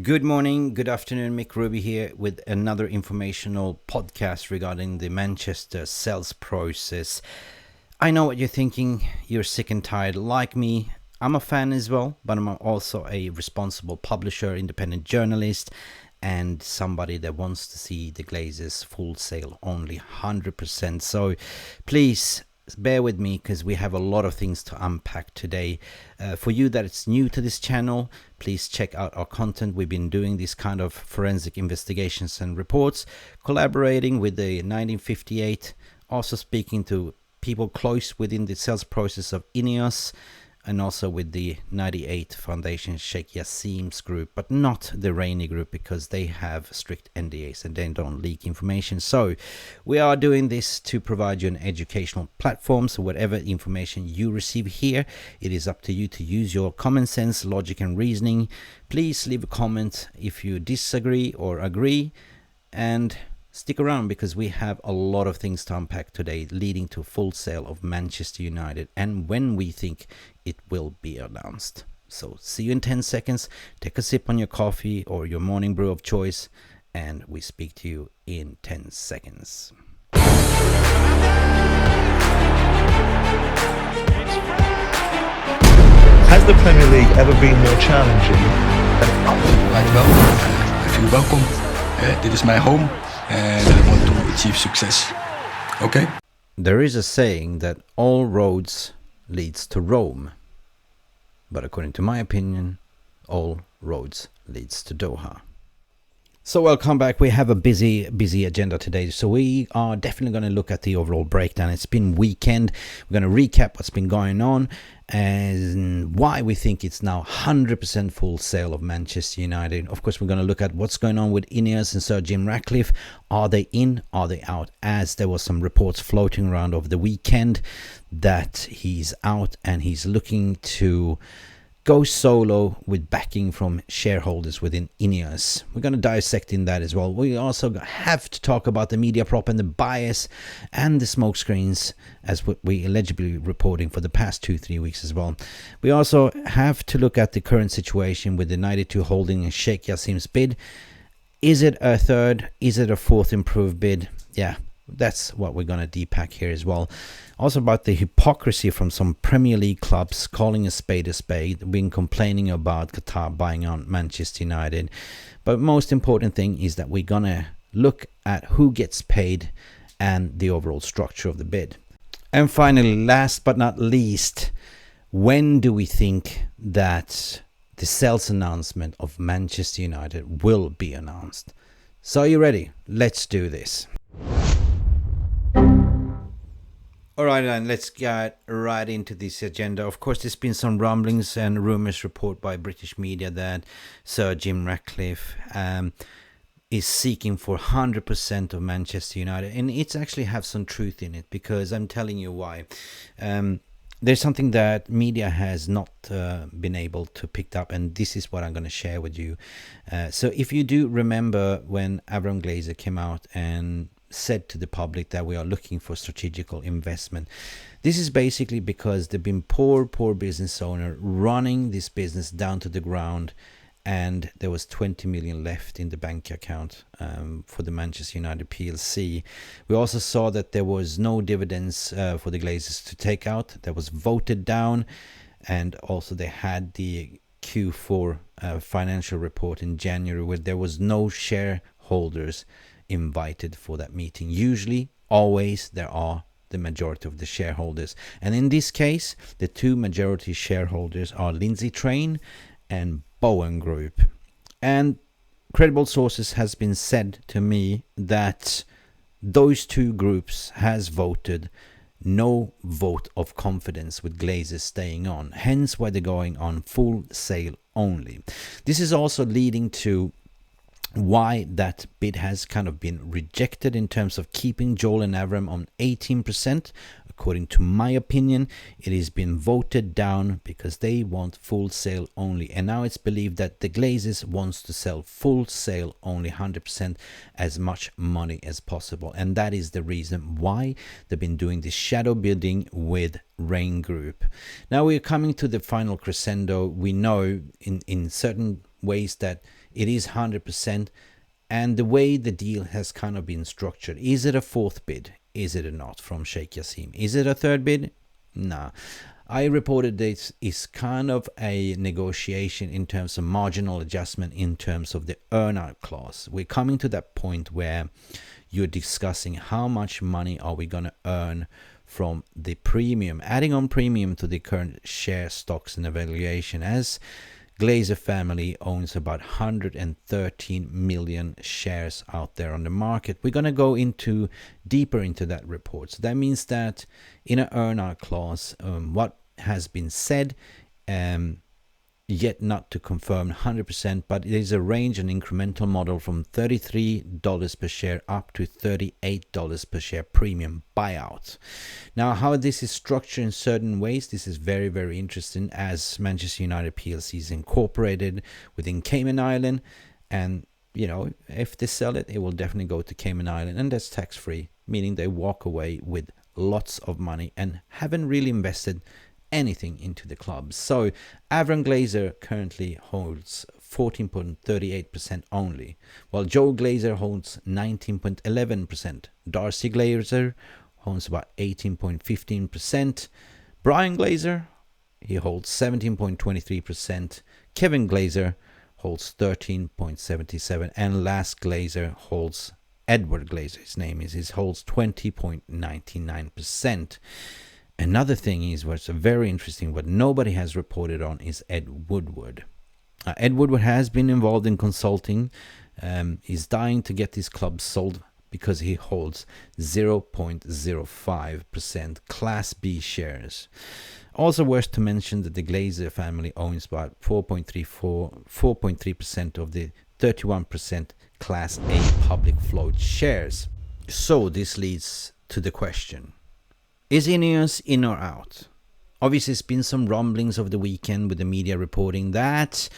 Good morning, good afternoon. Mick Ruby here with another informational podcast regarding the Manchester sales process. I know what you're thinking. You're sick and tired like me. I'm a fan as well, but I'm also a responsible publisher, independent journalist, and somebody that wants to see the Glazers full sale only 100%. So please bear with me because we have a lot of things to unpack today. For you that is new to this channel, please check out our content. We've been doing these kind of forensic investigations and reports, collaborating with the 1958, also speaking to people close within the sales process of Ineos, and also with the 98 Foundation Sheikh Jassim's group, but not the Rainy group because they have strict NDAs and they don't leak information. So we are doing this to provide you an educational platform. So whatever information you receive here, it is up to you to use your common sense, logic and reasoning. Please leave a comment if you disagree or agree, and stick around because we have a lot of things to unpack today, leading to a full sale of Manchester United and when we think it will be announced. So see you in 10 seconds. Take a sip on your coffee or your morning brew of choice, and we speak to you in 10 seconds. Has the Premier League ever been more challenging? Right, wel. I feel welcome. Dit is mijn home. And I want to achieve success. Okay? There is a saying that all roads leads to Rome. But according to my opinion, all roads leads to Doha. So welcome back. We have a busy agenda today. So we are definitely going to look at the overall breakdown. It's been weekend. We're going to recap what's been going on and why we think it's now 100% full sale of Manchester United. Of course, we're going to look at what's going on with Ineos and Sir Jim Ratcliffe. Are they in? Are they out? As there was some reports floating around over the weekend that he's out and he's looking to go solo with backing from shareholders within Ineos. We're going to dissect in that as well. We also have to talk about the media prop and the bias and the smoke screens, as we allegedly reporting for the past 2-3 weeks as well. We also have to look at the current situation with the 92 Holding and Sheikh Jassim's bid. Is it a third? Is it a fourth improved bid? Yeah, that's what we're going to depack here as well. Also about the hypocrisy from some Premier League clubs calling a spade, been complaining about Qatar buying out Manchester United. But most important thing is that we're going to look at who gets paid and the overall structure of the bid. And finally, last but not least, when do we think that the sales announcement of Manchester United will be announced? So are you ready? Let's do this. All right, then let's get right into this agenda. Of course, there's been some rumblings and rumors report by British media that Sir Jim Ratcliffe is seeking for 100% of Manchester United. And it's actually have some truth in it, because I'm telling you why. There's something that media has not been able to pick up, and this is what I'm going to share with you. So if you do remember when Avram Glazer came out and said to the public that we are looking for strategical investment, this is basically because they've been poor business owner running this business down to the ground, and there was 20 million left in the bank account for the Manchester United PLC. We also saw that there was no dividends for the Glazers to take out. That was voted down, and also they had the Q4 financial report in January where there was no shareholders invited for that meeting. Usually, always, there are the majority of the shareholders, and in this case the two majority shareholders are Lindsay Train and Bowen Group. And credible sources has been said to me that those two groups has voted no vote of confidence with Glazers staying on, hence why they're going on full sale only. This is also leading to why that bid has kind of been rejected in terms of keeping Joel and Avram on 18%. According to my opinion, it has been voted down because they want full sale only. And now it's believed that the Glazers wants to sell full sale only 100%, as much money as possible. And that is the reason why they've been doing this shadow bidding with Rain Group. Now we're coming to the final crescendo. We know in certain ways that it is 100%, and the way the deal has kind of been structured. Is it a fourth bid? Is it not from Sheikh Jassim? Is it a third bid? Nah. I reported this is kind of a negotiation in terms of marginal adjustment in terms of the earnout clause. We're coming to that point where you're discussing how much money are we going to earn from the premium, adding on premium to the current share stocks and evaluation, as Glazer family owns about 113 million shares out there on the market. We're going to go deeper into that report. So that means that in an earnout clause, what has been said, yet not to confirm 100%, but it is a range and incremental model from $33 per share up to $38 per share premium buyout. Now, how this is structured in certain ways, this is very, very interesting, as Manchester United PLC is incorporated within Cayman Island, and if they sell it, it will definitely go to Cayman Island, and that's tax-free, meaning they walk away with lots of money and haven't really invested anything into the club. So Avram Glazer currently holds 14.38% only, while Joe Glazer holds 19.11%. Darcy Glazer holds about 18.15%. Brian Glazer, he holds 17.23%. Kevin Glazer holds 13.77%, and Last Glazer holds, Edward Glazer, his name is, holds 20.99%. Another thing is what's very interesting, what nobody has reported on, is Ed Woodward. Ed Woodward has been involved in consulting. He's dying to get this club sold because he holds 0.05% Class B shares. Also worth to mention that the Glazer family owns about 4.3% of the 31% Class A public float shares. So this leads to the question: is Ineos in or out? Obviously, there's been some rumblings over the weekend with the media reporting that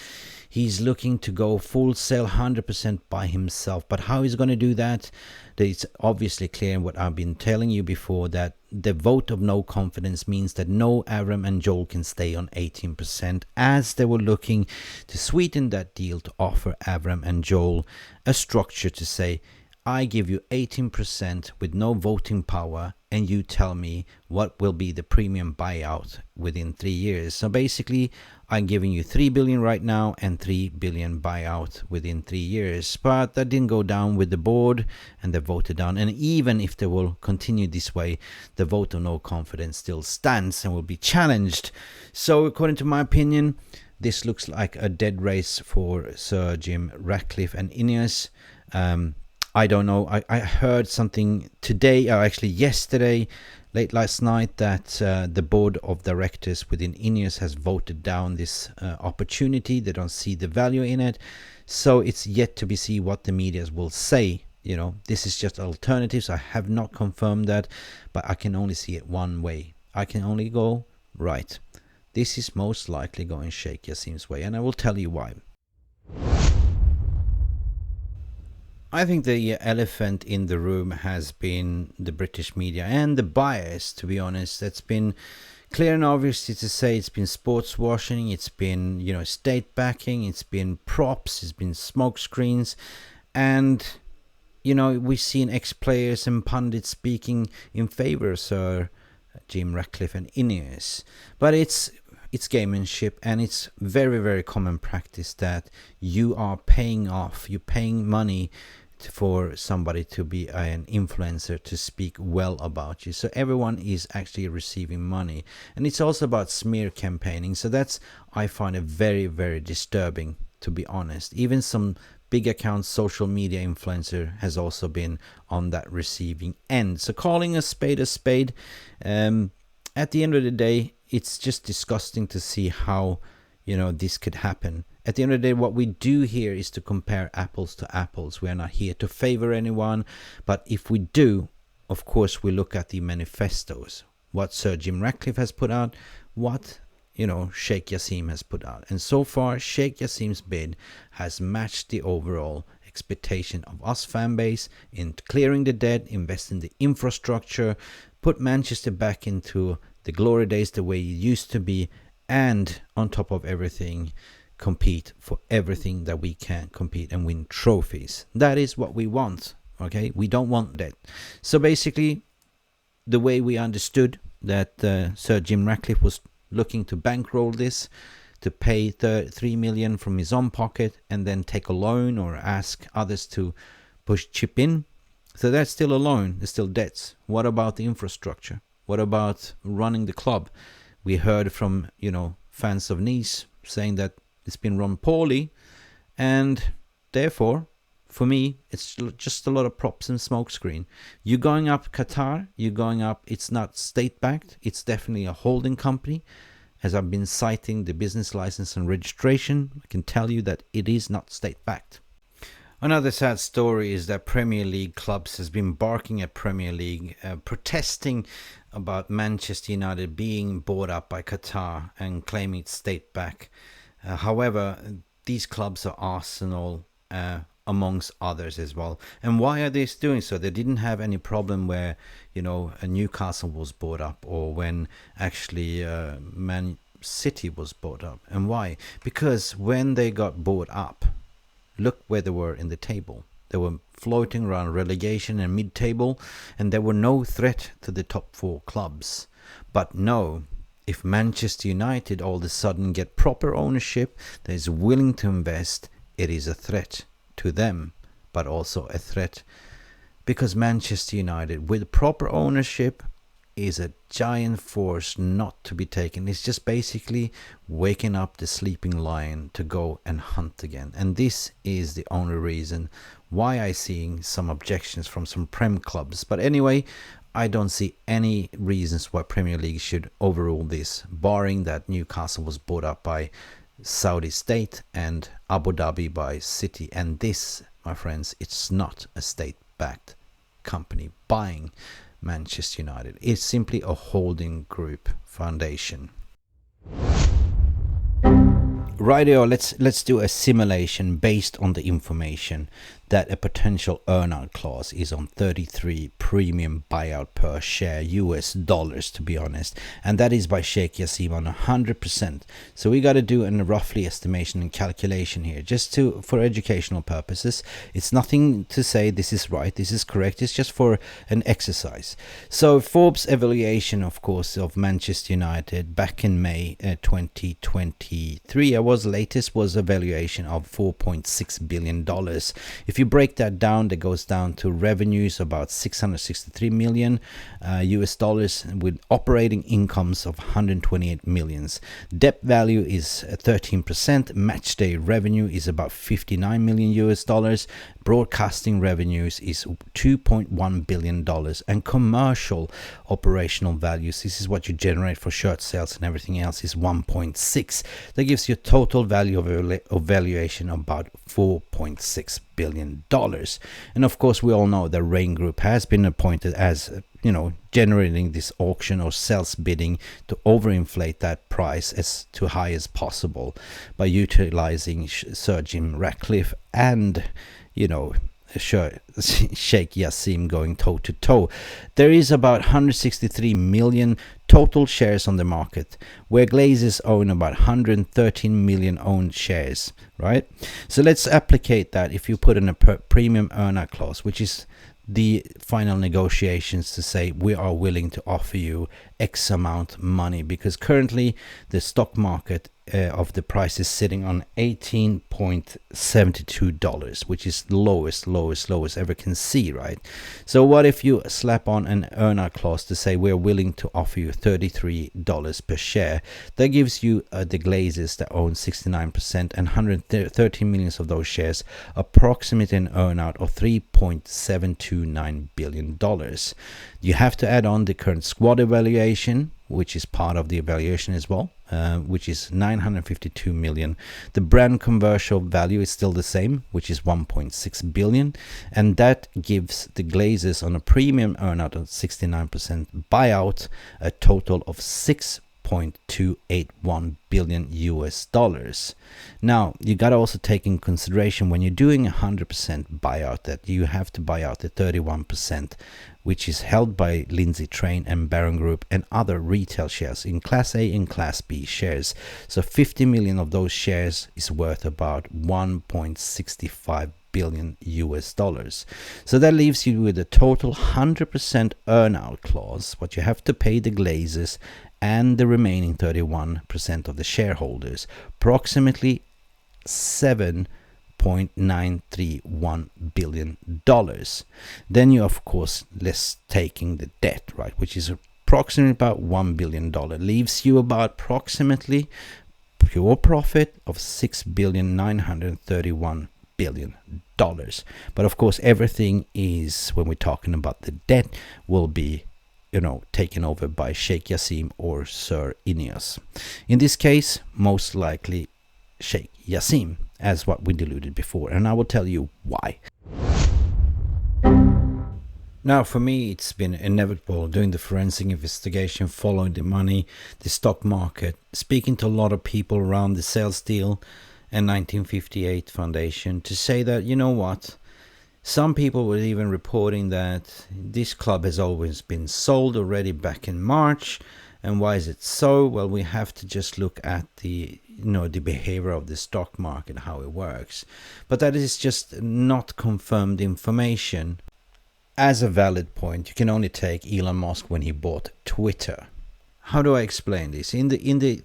he's looking to go full sale 100% by himself. But how he's going to do that, it's obviously clear what I've been telling you before, that the vote of no confidence means that no Avram and Joel can stay on 18%, as they were looking to sweeten that deal to offer Avram and Joel a structure to say, I give you 18% with no voting power, and you tell me what will be the premium buyout within 3 years. So basically, I'm giving you 3 billion right now and 3 billion buyout within 3 years. But that didn't go down with the board, and they voted down. And even if they will continue this way, the vote of no confidence still stands and will be challenged. So according to my opinion, this looks like a dead race for Sir Jim Ratcliffe and Ineos. I don't know. I heard something today, or actually yesterday, late last night, that the board of directors within Ineos has voted down this opportunity. They don't see the value in it. So it's yet to be seen what the media will say. This is just alternatives. I have not confirmed that, but I can only see it one way. I can only go, right, this is most likely going Sheikh Jassim's way, and I will tell you why. I think the elephant in the room has been the British media and the bias, to be honest. That's been clear and obvious to say. It's been sports washing, it's been, state backing, it's been props, it's been smoke screens, and, we've seen ex-players and pundits speaking in favor of Sir Jim Ratcliffe and Ineos. But it's gamemanship, and it's very, very common practice that you are paying money for somebody to be an influencer, to speak well about you. So everyone is actually receiving money, and it's also about smear campaigning. So that's, I find it very, very disturbing, to be honest. Even some big accounts, social media influencer, has also been on that receiving end. So calling a spade, at the end of the day, it's just disgusting to see how, this could happen. At the end of the day, what we do here is to compare apples to apples. We are not here to favor anyone. But if we do, of course, we look at the manifestos, what Sir Jim Ratcliffe has put out, what, Sheikh Jassim has put out. And so far, Sheikh Jassim's bid has matched the overall expectation of us fan base in clearing the debt, invest in the infrastructure, put Manchester back into the glory days the way it used to be, and on top of everything, compete for everything that we can compete and win trophies. That is what we want. Okay, we don't want that. So basically, the way we understood that Sir Jim Ratcliffe was looking to bankroll this, to pay 3 million from his own pocket and then take a loan or ask others to chip in. So that's still a loan, there's still debts. What about the infrastructure? What about running the club? We heard from, fans of Nice saying that it's been run poorly, and therefore, for me, it's just a lot of props and smokescreen. You're going up Qatar, it's not state-backed, it's definitely a holding company. As I've been citing the business license and registration, I can tell you that it is not state-backed. Another sad story is that Premier League clubs has been barking at Premier League, protesting about Manchester United being bought up by Qatar and claiming it's state-backed. However, these clubs are Arsenal, amongst others as well. And why are they doing so? They didn't have any problem where, a Newcastle was bought up, or when actually Man City was bought up. And why? Because when they got bought up, look where they were in the table. They were floating around relegation and mid-table, and there were no threat to the top 4 clubs. But no, if Manchester United all of a sudden get proper ownership that is willing to invest, it is a threat to them, but also a threat because Manchester United with proper ownership is a giant force not to be taken. It's just basically waking up the sleeping lion to go and hunt again. And this is the only reason why I see some objections from some Prem clubs. But anyway, I don't see any reasons why Premier League should overrule this, barring that Newcastle was bought up by Saudi state and Abu Dhabi by City. And this, my friends, it's not a state-backed company buying Manchester United. It's simply a holding group foundation. Rightio, let's do a simulation based on the information that a potential earnout clause is on 33 premium buyout per share US dollars, to be honest, and that is by Sheikh Jassim on 100%. So we got to do a roughly estimation and calculation here, just for educational purposes. It's nothing to say this is right, this is correct, it's just for an exercise. So Forbes evaluation, of course, of Manchester United back in May 2023, latest was a valuation of $4.6 billion. If you break that down, that goes down to revenues about 663 million US dollars, with operating incomes of 128 millions. Debt value is 13%. Match day revenue is about 59 million US dollars. Broadcasting revenues is $2.1 billion, and commercial operational values, this is what you generate for shirt sales and everything else, is 1.6. That gives you a total value of valuation of about $4.6 billion. And of course, we all know the Rain Group has been appointed as, generating this auction or sales bidding to overinflate that price as to high as possible by utilizing Sir Jim Ratcliffe and, Sheikh Jassim going toe to toe. There is about 163 million total shares on the market, where Glazers own about 113 million owned shares, right? So let's applicate that if you put in a premium earnout clause, which is the final negotiations to say we are willing to offer you X amount money, because currently the stock market of the price is sitting on $18.72, which is the lowest ever can see, right? So what if you slap on an earnout clause to say we're willing to offer you $33 per share? That gives you the Glazers that own 69% and 113 million of those shares, approximately an earnout of $3.729 billion. You have to add on the current squad evaluation, which is part of the evaluation as well, which is 952 million. The brand commercial value is still the same, which is 1.6 billion, and that gives the Glazers on a premium earnout of 69% buyout a total of 6 $6.281 billion US dollars. Now, you got to also take in consideration when you're doing a 100% buyout that you have to buy out the 31%, which is held by Lindsay Train and Baron Group and other retail shares in Class A and Class B shares. So 50 million of those shares is worth about 1.65 billion US dollars. So that leaves you with a total 100% earnout clause, what you have to pay the Glazers and the remaining 31% of the shareholders, approximately $7.931 billion. Then you of course less taking the debt, right, which is approximately about $1 billion, leaves you about approximately pure profit of $6.931 billion. But of course everything is, when we're talking about the debt, will be taken over by Sheikh Jassim or Sir Ineos. In this case, most likely Sheikh Jassim, as what we alluded before, and I will tell you why. Now, for me, it's been inevitable doing the forensic investigation, following the money, the stock market, speaking to a lot of people around the sales deal and 1958 Foundation to say that, you know what, some people were even reporting that this club has always been sold already back in March. And why is it so? Well, we have to just look at the the behavior of the stock market, how it works. But that is just not confirmed information. As a valid point, you can only take Elon Musk when he bought Twitter. How do I explain this? In the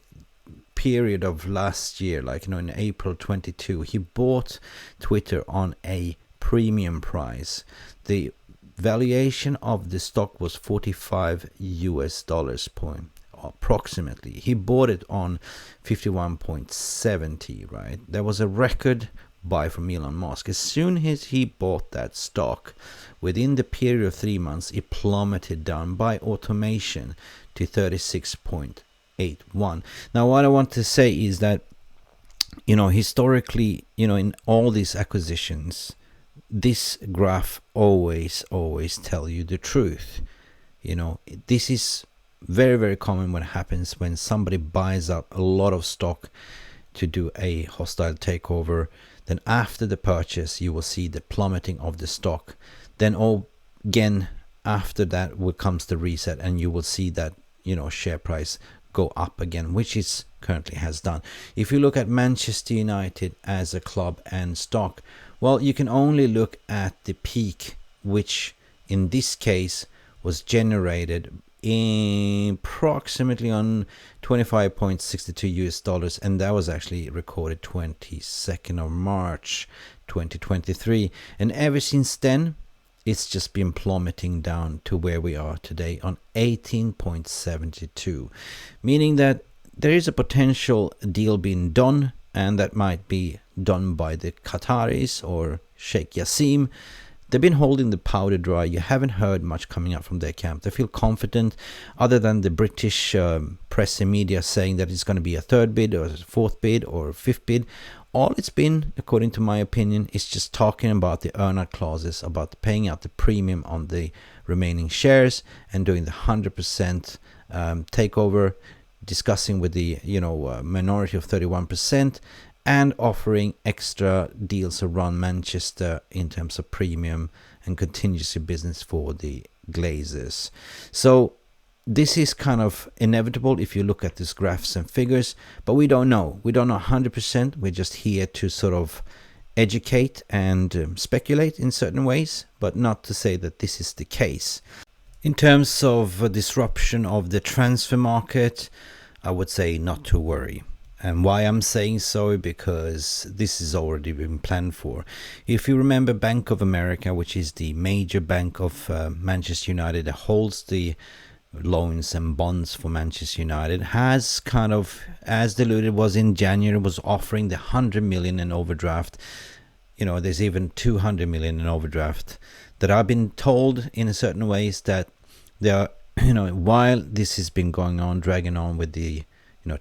period of last year, like in April 22, he bought Twitter on a premium price. The valuation of the stock was $45 US point approximately. He bought it on 51.70, right? There was a record buy from Elon Musk. As soon as he bought that stock, within the period of 3 months, it plummeted down by automation to 36.81. Now, what I want to say is that, historically, in all these acquisitions, this graph always tell you the truth. This is very, very common when it happens when somebody buys up a lot of stock to do a hostile takeover. Then after the purchase, you will see the plummeting of the stock. Then again, after that comes the reset, and you will see that share price go up again, which is currently has done. If you look at Manchester United as a club and stock, well, you can only look at the peak, which in this case was generated approximately on 25.62 US dollars, and that was actually recorded 22nd of March 2023. And ever since then, it's just been plummeting down to where we are today on 18.72, meaning that there is a potential deal being done, and that might be done by the Qataris or Sheikh Jassim. They've been holding the powder dry. You haven't heard much coming out from their camp. They feel confident, other than the British press and media saying that it's going to be a third bid or a fourth bid or a fifth bid. All it's been, according to my opinion, is just talking about the earnout clauses, about paying out the premium on the remaining shares and doing the 100% takeover, discussing with the minority of 31%, and offering extra deals around Manchester in terms of premium and contingency business for the Glazers. So this is kind of inevitable if you look at these graphs and figures, but we don't know. We don't know 100%. We're just here to sort of educate and speculate in certain ways, but not to say that this is the case. In terms of disruption of the transfer market, I would say not to worry. And why I'm saying so, because this has already been planned for. If you remember, Bank of America, which is the major bank of Manchester United that holds the loans and bonds for Manchester United, has kind of, as diluted was in January, was offering the 100 million in overdraft. There's even 200 million in overdraft that I've been told in certain ways that they are, while this has been going on, dragging on with the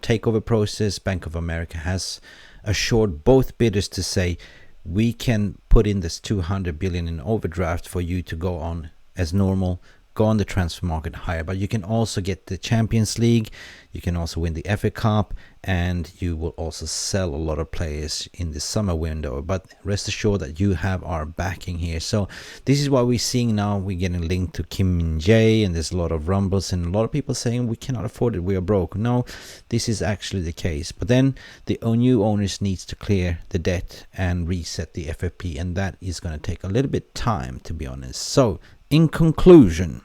takeover process, Bank of America has assured both bidders to say, we can put in this 200 billion in overdraft for you to go on as normal, gone the transfer market higher, but you can also get the Champions League, you can also win the FA Cup, and you will also sell a lot of players in the summer window. But rest assured that you have our backing here. So this is what we're seeing now. We're getting linked to Kim Min-jae, and there's a lot of rumbles and a lot of people saying we cannot afford it, we are broke. No, this is actually the case. But then the new owners needs to clear the debt and reset the FFP, and that is going to take a little bit time, to be honest. So in conclusion,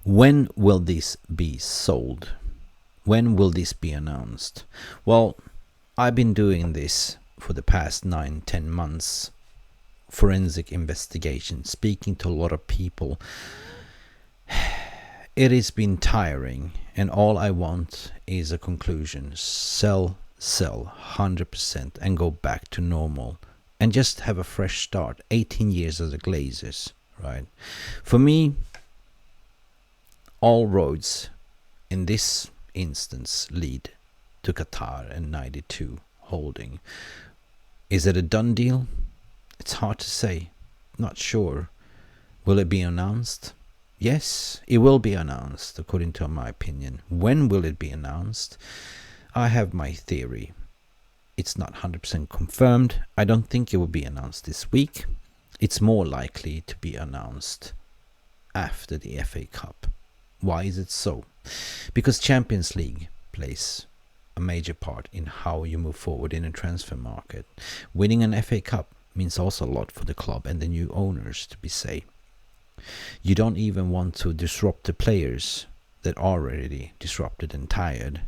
when will this be sold? When will this be announced? Well, I've been doing this for the past 9-10 months, forensic investigation, speaking to a lot of people. It has been tiring, and all I want is a conclusion. Sell 100% and go back to normal and just have a fresh start. 18 years as a Glazers, right? For me, all roads in this instance lead to Qatar and 92 holding. Is it a done deal? It's hard to say. Not sure. Will it be announced? Yes, it will be announced, according to my opinion. When will it be announced? I have my theory. It's not 100% confirmed. I don't think it will be announced this week. It's more likely to be announced after the FA Cup. Why is it so? Because Champions League plays a major part in how you move forward in a transfer market. Winning an FA Cup means also a lot for the club and the new owners, to be safe. You don't even want to disrupt the players that are already disrupted and tired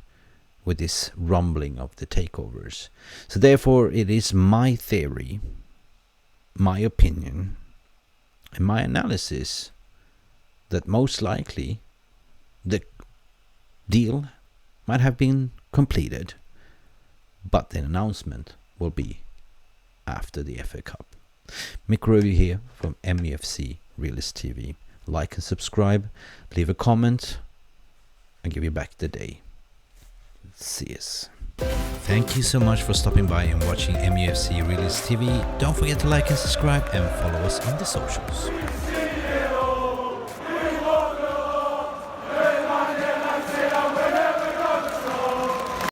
with this rumbling of the takeovers. So therefore, it is my theory, my opinion, and my analysis that most likely the deal might have been completed, but the announcement will be after the FA Cup. Mick here from Mufc Realist TV. Like and subscribe, leave a comment, and give you back the day. See us. Thank you so much for stopping by and watching Mufc Realist TV. Don't forget to like and subscribe and follow us on the socials.